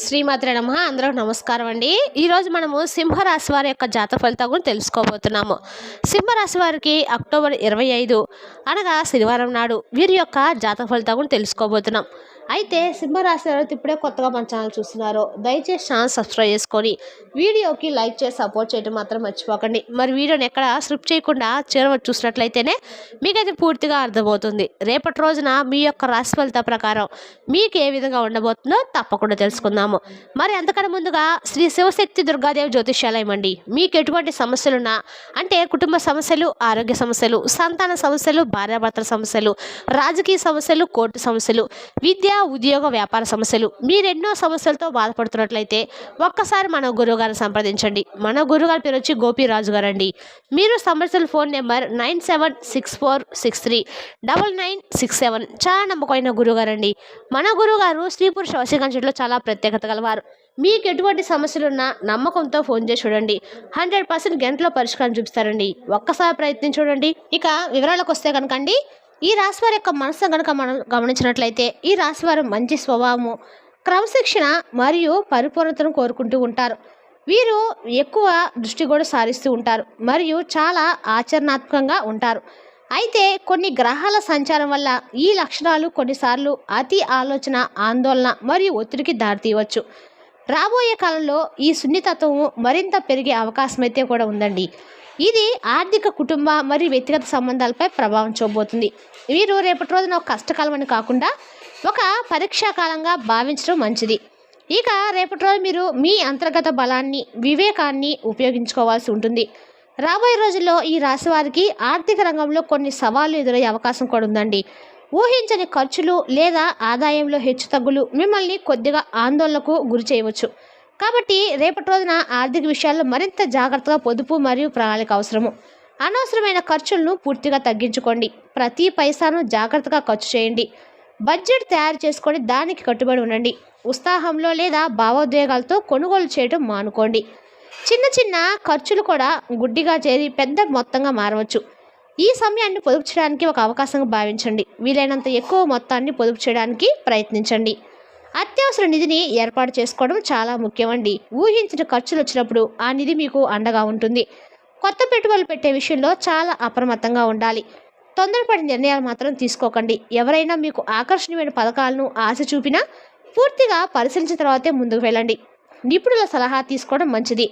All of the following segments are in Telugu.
శ్రీమాత్రే నమః. అందరూ నమస్కారం అండి. ఈరోజు మనము సింహరాశి వారి యొక్క జాతక ఫలితాల గురించి తెలుసుకోబోతున్నాము. సింహరాశి వారికి అక్టోబర్ 25 అనగా శనివారం నాడు వీరి యొక్క జాతక ఫలితాల గురించి తెలుసుకోబోతున్నాం. అయితే సింహరాశి ఎవరైతే ఇప్పుడే కొత్తగా మన ఛానల్ చూస్తున్నారో దయచేసి ఛానల్ సబ్స్క్రైబ్ చేసుకొని వీడియోకి లైక్ చేసి సపోర్ట్ చేయడం మాత్రం మర్చిపోకండి. మరి వీడియోని ఎక్కడ స్క్రిప్ట్ చేయకుండా చివరి చూసినట్లయితేనే మీకైతే పూర్తిగా అర్థమవుతుంది. రేపటి రోజున మీ యొక్క రాశి ఫలిత ప్రకారం మీకు ఏ విధంగా ఉండబోతుందో తప్పకుండా తెలుసుకుందాము. మరి అంతకన్నా ముందుగా శ్రీ శివశక్తి దుర్గాదేవి జ్యోతిష్యాలయం అండి. మీకు ఎటువంటి సమస్యలున్నా అంటే కుటుంబ సమస్యలు, ఆరోగ్య సమస్యలు, సంతాన సమస్యలు, భార్యాభర్తల సమస్యలు, రాజకీయ సమస్యలు, కోర్టు సమస్యలు, విద్య, ఉద్యోగ, వ్యాపార సమస్యలు, మీరెన్నో సమస్యలతో బాధపడుతున్నట్లయితే ఒక్కసారి మన గురువుగారిని సంప్రదించండి. మన గురువుగారి పేరు వచ్చి గోపీరాజు గారు అండి. మీరు సంప్రదించిన ఫోన్ నెంబర్ 9764639967. చాలా నమ్మకమైన గురువుగారు అండి. మన గురువుగారు స్త్రీ పురుష వశీకరణలో చాలా ప్రత్యేకత గలవారు. మీకు ఎటువంటి సమస్యలున్నా నమ్మకంతో ఫోన్ చేసి చూడండి. 100% గంటలో పరిష్కారం చూపిస్తారండి. ఒక్కసారి ప్రయత్నం చూడండి. ఇక వివరాలకు వస్తే కనుకండి, ఈ రాశివారి యొక్క మనసు కనుక మనం గమనించినట్లయితే ఈ రాశివారు మంచి స్వభావము, క్రమశిక్షణ మరియు పరిపూర్ణతను కోరుకుంటూ ఉంటారు. వీరు ఎక్కువ దృష్టి కూడా సారిస్తూ ఉంటారు మరియు చాలా ఆచరణాత్మకంగా ఉంటారు. అయితే కొన్ని గ్రహాల సంచారం వల్ల ఈ లక్షణాలు కొన్నిసార్లు అతి ఆలోచన, ఆందోళన మరియు ఒత్తిడికి దారితీయవచ్చు. రాబోయే కాలంలో ఈ సున్నితత్వము మరింత పెరిగే అవకాశం అయితే కూడా ఉందండి. ఇది ఆర్థిక, కుటుంబ మరియు వ్యక్తిగత సంబంధాలపై ప్రభావం చూపబోతుంది. వీరు రేపటి రోజున ఒక కష్టకాలం అని కాకుండా ఒక పరీక్షా కాలంగా భావించడం మంచిది. ఇక రేపటి రోజు మీరు మీ అంతర్గత బలాన్ని, వివేకాన్ని ఉపయోగించుకోవాల్సి ఉంటుంది. రాబోయే రోజుల్లో ఈ రాశి వారికి ఆర్థిక రంగంలో కొన్ని సవాళ్లు ఎదురయ్యే అవకాశం కూడా ఉందండి. ఊహించని ఖర్చులు లేదా ఆదాయంలో హెచ్చుతగ్గులు మిమ్మల్ని కొద్దిగా ఆందోళనకు గురి చేయవచ్చు. కాబట్టి రేపటి రోజున ఆర్థిక విషయాల్లో మరింత జాగ్రత్తగా పొదుపు మరియు ప్రణాళిక అవసరము. అనవసరమైన ఖర్చులను పూర్తిగా తగ్గించుకోండి. ప్రతి పైసాను జాగ్రత్తగా ఖర్చు చేయండి. బడ్జెట్ తయారు చేసుకొని దానికి కట్టుబడి ఉండండి. ఉత్సాహంలో లేదా భావోద్వేగాలతో కొనుగోలు చేయడం మానుకోండి. చిన్న చిన్న ఖర్చులు కూడా గుడ్డిగా చేరి పెద్ద మొత్తంగా మారవచ్చు. ఈ సమయాన్ని పొదుపు చేయడానికి ఒక అవకాశంగా భావించండి. వీలైనంత ఎక్కువ మొత్తాన్ని పొదుపు చేయడానికి ప్రయత్నించండి. అత్యవసర నిధిని ఏర్పాటు చేసుకోవడం చాలా ముఖ్యమండి. ఊహించిన ఖర్చులు వచ్చినప్పుడు ఆ నిధి మీకు అండగా ఉంటుంది. కొత్త పెట్టుబడులు పెట్టే విషయంలో చాలా అప్రమత్తంగా ఉండాలి. తొందరపడి నిర్ణయాలు మాత్రం తీసుకోకండి. ఎవరైనా మీకు ఆకర్షణీయమైన పథకాలను ఆశ చూపినా పూర్తిగా పరిశీలించిన తర్వాతే ముందుకు వెళ్ళండి. నిపుణుల సలహా తీసుకోవడం మంచిది.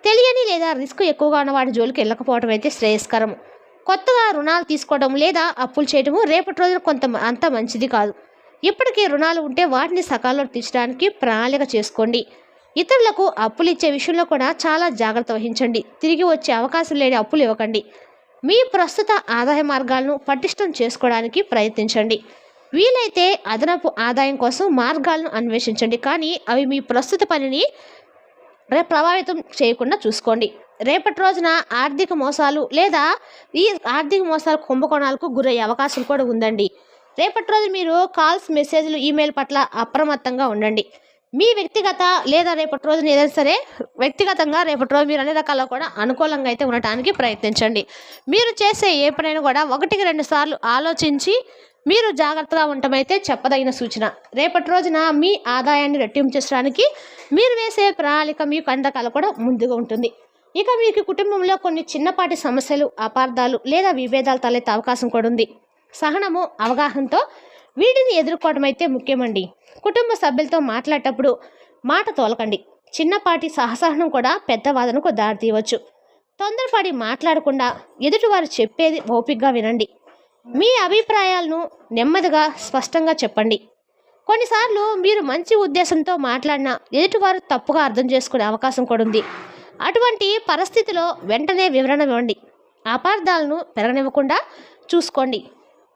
తెలియని లేదా రిస్క్ ఎక్కువగా ఉన్న వాటి జోలికి వెళ్ళకపోవడం అయితే శ్రేయస్కరం. కొత్తగా రుణాలు తీసుకోవడం లేదా అప్పులు చేయడము రేపటి రోజున అంత మంచిది కాదు. ఇప్పటికీ రుణాలు ఉంటే వాటిని సకాలంలో తీర్చడానికి ప్రణాళిక చేసుకోండి. ఇతరులకు అప్పులు ఇచ్చే విషయంలో కూడా చాలా జాగ్రత్త వహించండి. తిరిగి వచ్చే అవకాశం లేని అప్పులు ఇవ్వకండి. మీ ప్రస్తుత ఆదాయ మార్గాలను పటిష్టం చేసుకోవడానికి ప్రయత్నించండి. వీలైతే అదనపు ఆదాయం కోసం మార్గాలను అన్వేషించండి, కానీ అవి మీ ప్రస్తుత పనిని ప్రభావితం చేయకుండా చూసుకోండి. రేపటి రోజున ఆర్థిక మోసాలు లేదా ఈ ఆర్థిక మోసాల కుంభకోణాలకు గురయ్యే అవకాశం కూడా ఉందండి. రేపటి రోజు మీరు కాల్స్, మెసేజ్లు, ఈమెయిల్ పట్ల అప్రమత్తంగా ఉండండి. మీ వ్యక్తిగత లేదా రేపటి రోజున ఏదైనా సరే వ్యక్తిగతంగా రేపటి రోజు మీరు అన్ని రకాల కూడా అనుకూలంగా అయితే ఉండటానికి ప్రయత్నించండి. మీరు చేసే ఏ పనైనా కూడా 1-2 సార్లు ఆలోచించి మీరు జాగ్రత్తగా ఉండటమైతే చెప్పదగిన సూచన. రేపటి రోజున మీ ఆదాయాన్ని రెట్టింపు చేయడానికి మీరు వేసే ప్రణాళిక మీకు అండకాల కూడా ముందుగా ఉంటుంది. ఇక మీకు కుటుంబంలో కొన్ని చిన్నపాటి సమస్యలు, అపార్థాలు లేదా విభేదాలు తలెత్తే అవకాశం కూడా ఉంది. సహనము, అవగాహనతో వీటిని ఎదుర్కోవడం అయితే ముఖ్యమండి. కుటుంబ సభ్యులతో మాట్లాడేటప్పుడు మాట తోలకండి. చిన్నపాటి సహసహనం కూడా పెద్ద వాదనకు దారితీయవచ్చు. తొందరపడి మాట్లాడకుండా ఎదుటివారు చెప్పేది ఓపికగా వినండి. మీ అభిప్రాయాలను నెమ్మదిగా, స్పష్టంగా చెప్పండి. కొన్నిసార్లు మీరు మంచి ఉద్దేశంతో మాట్లాడినా ఎదుటివారు తప్పుగా అర్థం చేసుకునే అవకాశం కూడా ఉంది. అటువంటి పరిస్థితిలో వెంటనే వివరణ ఇవ్వండి. అపార్థాలను పెరగనివ్వకుండా చూసుకోండి.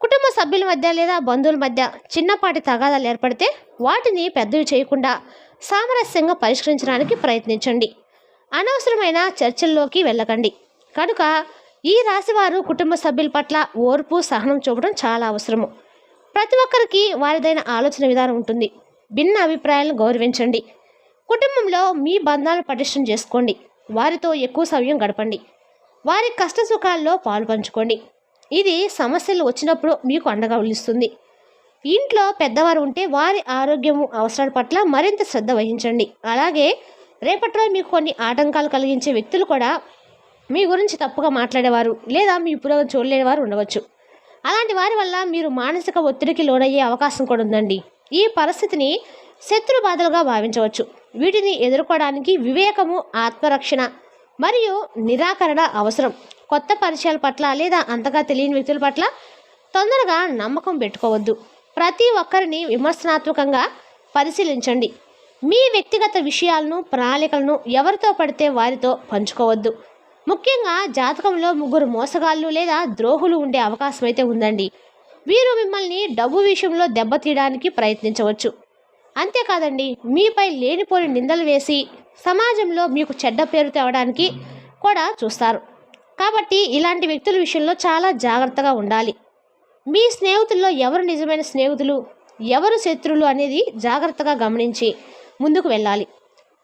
కుటుంబ సభ్యుల మధ్య లేదా బంధువుల మధ్య చిన్నపాటి తగాదాలు ఏర్పడితే వాటిని పెద్దవి చేయకుండా సామరస్యంగా పరిష్కరించడానికి ప్రయత్నించండి. అనవసరమైన చర్చల్లోకి వెళ్ళకండి. కనుక ఈ రాశివారు కుటుంబ సభ్యుల పట్ల ఓర్పు, సహనం చూపడం చాలా అవసరము. ప్రతి ఒక్కరికి వారిదైన ఆలోచన విధానం ఉంటుంది. భిన్న అభిప్రాయాలను గౌరవించండి. కుటుంబంలో మీ బంధాలను పటిష్టం చేసుకోండి. వారితో ఎక్కువ సమయం గడపండి. వారి కష్ట సుఖాల్లో పాలు పంచుకోండి. ఇది సమస్యలు వచ్చినప్పుడు మీకు అండగా నిలుస్తుంది. ఇంట్లో పెద్దవారు ఉంటే వారి ఆరోగ్యము అవసరాల పట్ల మరింత శ్రద్ధ వహించండి. అలాగే రేపటిలో మీకు కొన్ని ఆటంకాలు కలిగించే వ్యక్తులు కూడా మీ గురించి తప్పుగా మాట్లాడేవారు లేదా మీ పురోగతి చూడలేని వారు ఉండవచ్చు. అలాంటి వారి వల్ల మీరు మానసిక ఒత్తిడికి లోనయ్యే అవకాశం కూడా ఉందండి. ఈ పరిస్థితిని శత్రు బాధలుగా భావించవచ్చు. వీటిని ఎదుర్కోవడానికి వివేకము, ఆత్మరక్షణ మరియు నిరాకరణ అవసరం. కొత్త పరిచయాల పట్ల లేదా అంతగా తెలియని వ్యక్తుల పట్ల తొందరగా నమ్మకం పెట్టుకోవద్దు. ప్రతి ఒక్కరిని విమర్శనాత్మకంగా పరిశీలించండి. మీ వ్యక్తిగత విషయాలను, ప్రణాళికలను ఎవరితో పడితే వారితో పంచుకోవద్దు. ముఖ్యంగా జాతకంలో 3 మోసగాళ్ళు లేదా ద్రోహులు ఉండే అవకాశం అయితే ఉందండి. వీరు మిమ్మల్ని డబ్బు విషయంలో దెబ్బతీయడానికి ప్రయత్నించవచ్చు. అంతేకాదండి, మీపై లేనిపోని నిందలు వేసి సమాజంలో మీకు చెడ్డ పేరు తేవడానికి కూడా చూస్తారు. కాబట్టి ఇలాంటి వ్యక్తుల విషయంలో చాలా జాగ్రత్తగా ఉండాలి. మీ స్నేహితుల్లో ఎవరు నిజమైన స్నేహితులు, ఎవరు శత్రువులు అనేది జాగ్రత్తగా గమనించి ముందుకు వెళ్ళాలి.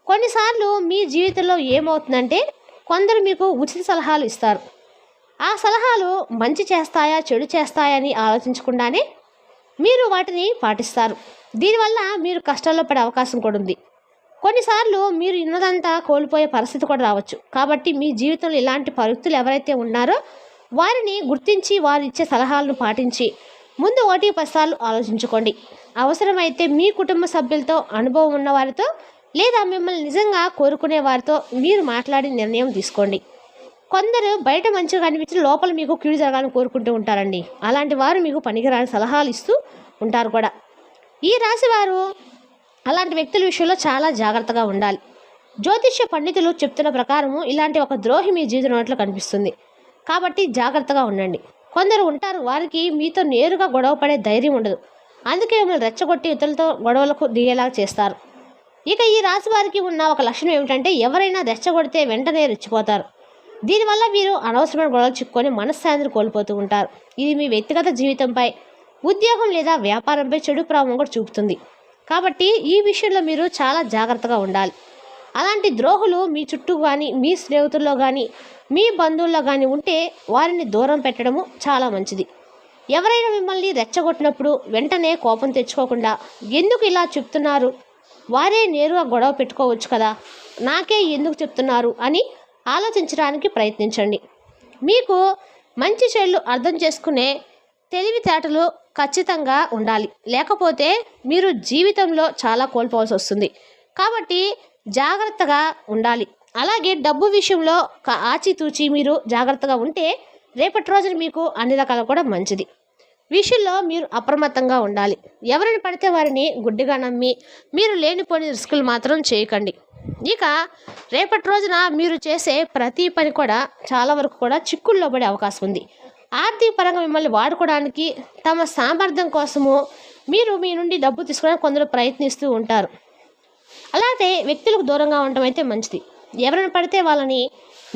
కొన్నిసార్లు మీ జీవితంలో ఏమవుతుందంటే కొందరు మీకు ఉచిత సలహాలు ఇస్తారు. ఆ సలహాలు మంచి చేస్తాయా చెడు చేస్తాయా అని ఆలోచించకుండానే మీరు వాటిని పాటిస్తారు. దీనివల్ల మీరు కష్టాల్లో పడే అవకాశం కూడా ఉంది. కొన్నిసార్లు మీరు ఉన్నదంతా కోల్పోయే పరిస్థితి కూడా రావచ్చు. కాబట్టి మీ జీవితంలో ఇలాంటి వ్యక్తులు ఎవరైతే ఉన్నారో వారిని గుర్తించి వారు ఇచ్చే సలహాలను పాటించి ముందు 1-10 సార్లు ఆలోచించుకోండి. అవసరమైతే మీ కుటుంబ సభ్యులతో, అనుభవం ఉన్న వారితో లేదా మిమ్మల్ని నిజంగా కోరుకునే వారితో మీరు మాట్లాడి నిర్ణయం తీసుకోండి. కొందరు బయట మంచిగా కనిపించి లోపల మీకు కీడు జరగాలని కోరుకుంటూ ఉంటారండి. అలాంటి వారు మీకు పనికిరాని సలహాలు ఇస్తూ ఉంటారు కూడా. ఈ రాశి వారు అలాంటి వ్యక్తుల విషయంలో చాలా జాగ్రత్తగా ఉండాలి. జ్యోతిష్య పండితులు చెప్తున్న ప్రకారము ఇలాంటి ఒక ద్రోహి మీ జీవితంలో కనిపిస్తుంది. కాబట్టి జాగ్రత్తగా ఉండండి. కొందరు ఉంటారు, వారికి మీతో నేరుగా గొడవ పడే ధైర్యం ఉండదు. అందుకే మిమ్మల్ని రెచ్చగొట్టి ఇతరులతో గొడవలకు దిగేలా చేస్తారు. ఇక ఈ రాశి వారికి ఉన్న ఒక లక్షణం ఏమిటంటే ఎవరైనా రెచ్చగొడితే వెంటనే రెచ్చిపోతారు. దీనివల్ల వీరు అనవసరమైన గొడవలు చిక్కుకొని మనశ్శాంతిని కోల్పోతూ ఉంటారు. ఇది మీ వ్యక్తిగత జీవితంపై, ఉద్యోగం లేదా వ్యాపారంపై చెడు ప్రభావం కూడా చూపుతుంది. కాబట్టి ఈ విషయంలో మీరు చాలా జాగ్రత్తగా ఉండాలి. అలాంటి ద్రోహులు మీ చుట్టూ కానీ, మీ స్నేహితుల్లో కానీ, మీ బంధువుల్లో కానీ ఉంటే వారిని దూరం పెట్టడము చాలా మంచిది. ఎవరైనా మిమ్మల్ని రెచ్చగొట్టినప్పుడు వెంటనే కోపం తెచ్చుకోకుండా ఎందుకు ఇలా చెప్తున్నారు, వారే నేరుగా గొడవ పెట్టుకోవచ్చు కదా, నాకే ఎందుకు చెప్తున్నారు అని ఆలోచించడానికి ప్రయత్నించండి. మీకు మంచి చెడులు అర్థం చేసుకునే తెలివితేటలు ఖచ్చితంగా ఉండాలి. లేకపోతే మీరు జీవితంలో చాలా కోల్పోవాల్సి వస్తుంది. కాబట్టి జాగ్రత్తగా ఉండాలి. అలాగే డబ్బు విషయంలో ఆచితూచి మీరు జాగ్రత్తగా ఉంటే రేపటి రోజున మీకు అన్ని రకాల కూడా మంచిది. విషయంలో మీరు అప్రమత్తంగా ఉండాలి. ఎవరిని పడితే వారిని గుడ్డిగా నమ్మి మీరు లేనిపోని రిస్కులు మాత్రం చేయకండి. ఇక రేపటి రోజున మీరు చేసే ప్రతి పని కూడా చాలా వరకు కూడా చిక్కుల్లో పడే అవకాశం ఉంది. ఆర్థిక పరంగా మిమ్మల్ని వాడుకోవడానికి, తమ సామర్థ్యం కోసము మీరు మీ నుండి డబ్బు తీసుకోవడానికి కొందరు ప్రయత్నిస్తూ ఉంటారు. అలాగే వ్యక్తులకు దూరంగా ఉండటం అయితే మంచిది. ఎవరిని పడితే వాళ్ళని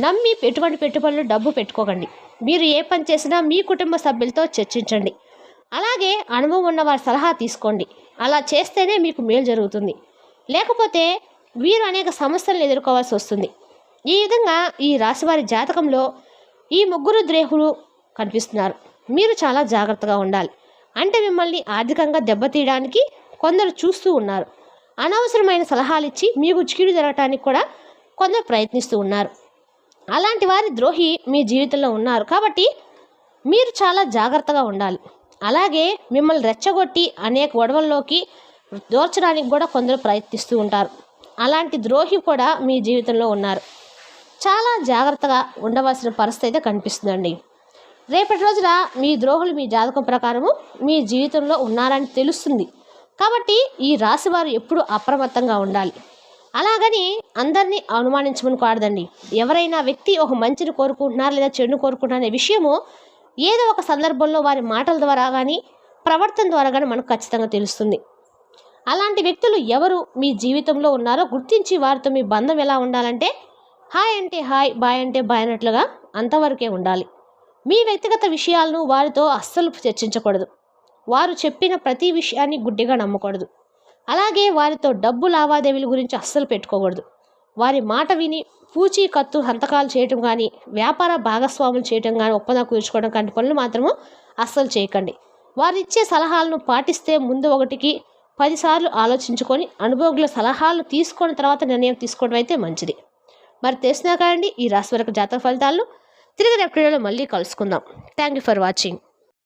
నమ్మి ఎటువంటి పెట్టుబడులు డబ్బు పెట్టుకోకండి. మీరు ఏ పని చేసినా మీ కుటుంబ సభ్యులతో చర్చించండి. అలాగే అనుభవం ఉన్న వారి సలహా తీసుకోండి. అలా చేస్తేనే మీకు మేలు జరుగుతుంది. లేకపోతే వీరు అనేక సమస్యలను ఎదుర్కోవాల్సి వస్తుంది. ఈ విధంగా ఈ రాశివారి జాతకంలో ఈ 3 ద్రోహులు కనిపిస్తున్నారు. మీరు చాలా జాగ్రత్తగా ఉండాలి. అంటే మిమ్మల్ని ఆర్థికంగా దెబ్బతీయడానికి కొందరు చూస్తూ ఉన్నారు. అనవసరమైన సలహాలు ఇచ్చి మీకు కీడు జరగటానికి కూడా కొందరు ప్రయత్నిస్తూ ఉన్నారు. అలాంటి వారి ద్రోహి మీ జీవితంలో ఉన్నారు. కాబట్టి మీరు చాలా జాగ్రత్తగా ఉండాలి. అలాగే మిమ్మల్ని రెచ్చగొట్టి అనేక గొడవల్లోకి దోర్చడానికి కూడా కొందరు ప్రయత్నిస్తూ ఉంటారు. అలాంటి ద్రోహి కూడా మీ జీవితంలో ఉన్నారు. చాలా జాగ్రత్తగా ఉండవలసిన పరిస్థితి అయితే కనిపిస్తుందండి. రేపటి రోజున మీ ద్రోహులు మీ జాతకం ప్రకారము మీ జీవితంలో ఉన్నారని తెలుస్తుంది. కాబట్టి ఈ రాశివారు ఎప్పుడూ అప్రమత్తంగా ఉండాలి. అలాగని అందరినీ అనుమానించమని కాదండి. ఎవరైనా వ్యక్తి ఒక మంచిని కోరుకుంటున్నారు లేదా చెడును కోరుకుంటున్నారు అనే విషయము ఏదో ఒక సందర్భంలో వారి మాటల ద్వారా కానీ, ప్రవర్తన ద్వారా కానీ మనకు ఖచ్చితంగా తెలుస్తుంది. అలాంటి వ్యక్తులు ఎవరు మీ జీవితంలో ఉన్నారో గుర్తించి వారితో మీ బంధం ఎలా ఉండాలంటే హాయ్ అంటే హాయ్, బాయ్ అంటే బాయ్ అన్నట్లుగా అంతవరకే ఉండాలి. మీ వ్యక్తిగత విషయాలను వారితో అస్సలు చర్చించకూడదు. వారు చెప్పిన ప్రతి విషయాన్ని గుడ్డిగా నమ్మకూడదు. అలాగే వారితో డబ్బు లావాదేవీల గురించి అస్సలు పెట్టుకోకూడదు. వారి మాట విని పూచీకత్తు హంతకాలు చేయటం కానీ, వ్యాపార భాగస్వాములు చేయటం కానీ, ఒప్పందం కుదుర్చుకోవడం కానీ పనులు మాత్రము అస్సలు చేయకండి. వారిచ్చే సలహాలను పాటిస్తే ముందు ఒకటికి 10 సార్లు ఆలోచించుకొని అనుభవజ్ఞుల సలహాలు తీసుకున్న తర్వాత నిర్ణయం తీసుకోవడం అయితే మంచిది. మరి తెలిసినా కదండి ఈ రాశి వరకు జాతక ఫలితాలను. తిరిగి రేపు వీడియోలో మళ్ళీ కలుసుకుందాం. Thank you for watching.